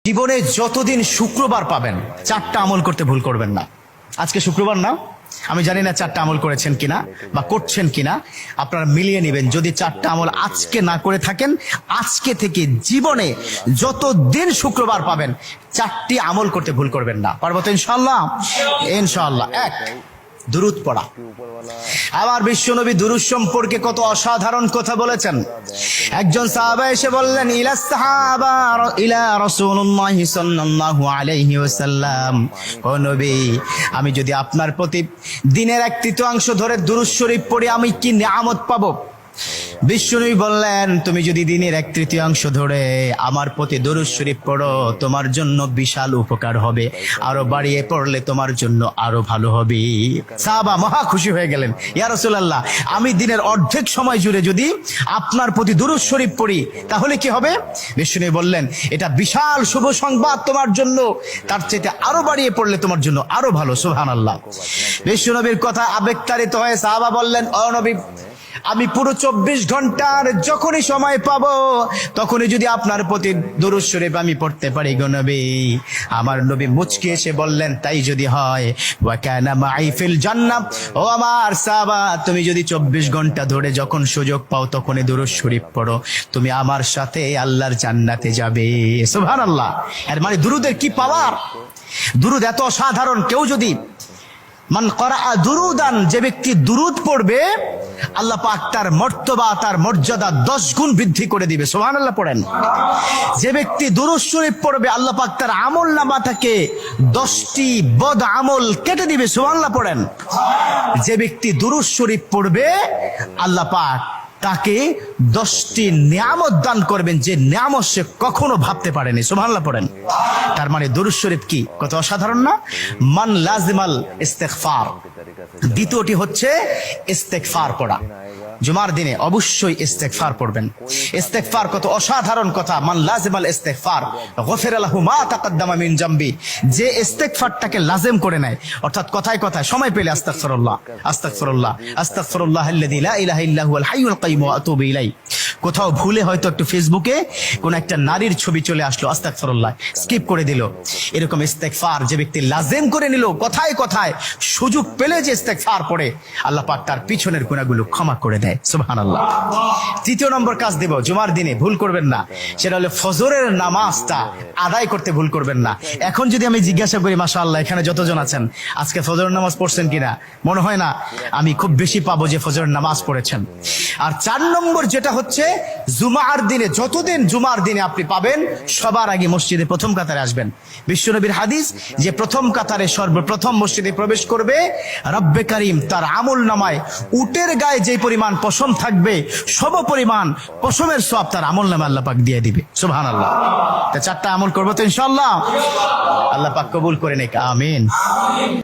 জীবনে যতদিন শুক্রবার পাবেন চারটা আমল করতে ভুল করবেন না। আজকে শুক্রবার না, আমি জানি না চারটা আমল করেছেন কিনা বা করছেন কিনা, আপনারা মিলিয়ে নেবেন। যদি চারটা আমল আজকে না করে থাকেন, আজকে থেকে জীবনে যতদিন শুক্রবার পাবেন চারটি আমল করতে ভুল করবেন না। পারবো তো ইনশাআল্লাহ? ইনশাআল্লাহ। এক, দুরূদ পড়া। আবার বিশ্বনবী দুরূদ সম্পর্কে কত অসাধারণ কথা বলেছেন। একজন সাহাবা এসে বললেন, ইলা রাসূলুল্লাহ সাল্লাল্লাহু আলাইহি ওয়াসাল্লাম, ও নবী, আমি যদি আপনার প্রতি দিনের এক তৃতীয়াংশ ধরে দুরূদ শরীফ পড়ি আমি কি নিয়ামত পাবো? বিশ্বনবী বললেন, তুমি যদি দিনের এক তৃতীয়াংশ ধরে আমার প্রতি দুরূদ শরীফ পড়ো তোমার জন্য বিশাল উপকার হবে, আরো বাড়িয়ে পড়লে তোমার জন্য আরো ভালো হবে। সাহাবা মহা খুশি হয়ে গেলেন, ইয়া রাসূলুল্লাহ, আমি দিনের অর্ধেক সময় জুড়ে যদি আপনার প্রতি দুরূদ শরীফ পড়ি তাহলে কি হবে? বিশ্বনবী বললেন, এটা বিশাল শুভ সংবাদ তোমার জন্য, তার চেয়ে আরো বাড়িয়ে পড়লে তোমার জন্য আরো ভালো। সুবহানাল্লাহ। বিশ্বনবীর কথা আবেগতাড়িত হয়ে সাহাবা বললেন, ও নবী, আমি পুরো 24 ঘন্টার যখনই সময় পাবো তখনই যদি আপনার প্রতি দুরূদ শরীফ আমি পড়তে পারি গো নবী। আমার নবী মুচকি এসে বললেন, তাই যদি হয়, ওয়া কানা মাই ফিল জান্নাহ, ও আমার সাহাবা, তুমি যদি 24 ঘন্টা ধরে যখন সুযোগ পাও তখনই দুরূদ শরীফ পড়ো, তুমি আমার সাথে আল্লাহর জান্নাতে যাবে। সুবহানাল্লাহ। এর মানে দুরূদের কি পাওয়ার! দুরূদ এত সাধারণ, কেউ যদি মান করা দুরুদান, যে ব্যক্তি দুরূদ পড়বে আল্লাহ পাক তার মর্তবা, তার মর্যাদা 10 গুণ বৃদ্ধি করে দিবে। সুবহানাল্লাহ পড়েন। যে ব্যক্তি দুরূদ শরীফ পড়বে আল্লাহ পাক তার আমল নামা থেকে 10টি বদ আমল কেটে দিবে। সুবহানাল্লাহ পড়েন। যে ব্যক্তি দুরূদ শরীফ পড়বে আল্লাহ পাক তাকে 10টি নিয়ামত দান করবেন, যে নিয়ামত সে কখনো ভাবতে পারেনি। সুবহানাল্লাহ পড়েন। তার মানে দুরূদ শরীফ কি কত অসাধারণ না? মান লাজিমাল ইস্তেগফার। দ্বিতীয়টি হচ্ছে ইস্তেগফার পড়া। জুমার দিনে অবশ্যই ইস্তেগফার পড়বেন। ইস্তেগফার কত অসাধারণ কথা। মান লাজিমাল ইস্তেগফার গফিরা লাহু মা তাকাদ্দামা মিন জামবি। যে ইস্তেগফারটাকে লাজিম করে নেয়, অর্থাৎ কথায় কথায় সময় পেলে আস্তাগফিরুল্লাহ আস্তাগফিরুল্লাহ আস্তাগফিরুল্লাহ আল্লাযী লা ইলাহা ইল্লা হুয়াল হাইয়ুল কাইয়্যুম ওয়া আতুবু ইলাইহি। কোথাও ভুলে হয়তো একটু ফেসবুকে কোন একটা নারীর ছবি চলে আসলো, আস্তাগফিরুল্লাহ স্কিপ করে দিল। এরকম ইস্তেগফার যে ব্যক্তি লাজিম করে নিল, কথায় কথায় সুযোগ পেলে যে ইস্তেগফার পড়ে, আল্লাহ পাক তার পিছনের গুনাহগুলো ক্ষমা করে দেয়। সুবহানাল্লাহ। তৃতীয় নম্বর কাজ দেব, জুমার দিনে ভুল করবেন না, সেটা হলো ফজরের নামাজটা আদায় করতে ভুল করবেন না। এখন যদি আমি জিজ্ঞাসা করি, মাশাআল্লাহ এখানে যতজন আছেন আজকে ফজরের নামাজ পড়ছেন কিনা, মনে হয় না আমি খুব বেশি পাবো যে ফজরের নামাজ পড়েছেন। আর 4 নম্বর যেটা হচ্ছে, জুমার দিনে যতদিন জুমার দিনে আপনি পাবেন সবার আগে মসজিদে প্রথম কাতারে আসবেন। বিশ্বনবীর হাদিস, যে প্রথম কাতারে সর্বপ্রথম মসজিদে প্রবেশ করবে রব্বে কারীম তার আমল নামায় উটের গায়ে যে পরিমাণ পশম থাকবে সম পরিমাণ পশমের সওয়াব তার আমল নামায় আল্লাহ পাক দিয়ে দিবে। সুবহানাল্লাহ। তা 4টা আমল করবো তো ইনশাআল্লাহ। আল্লাহ পাক কবুল করে নেক। আমিন।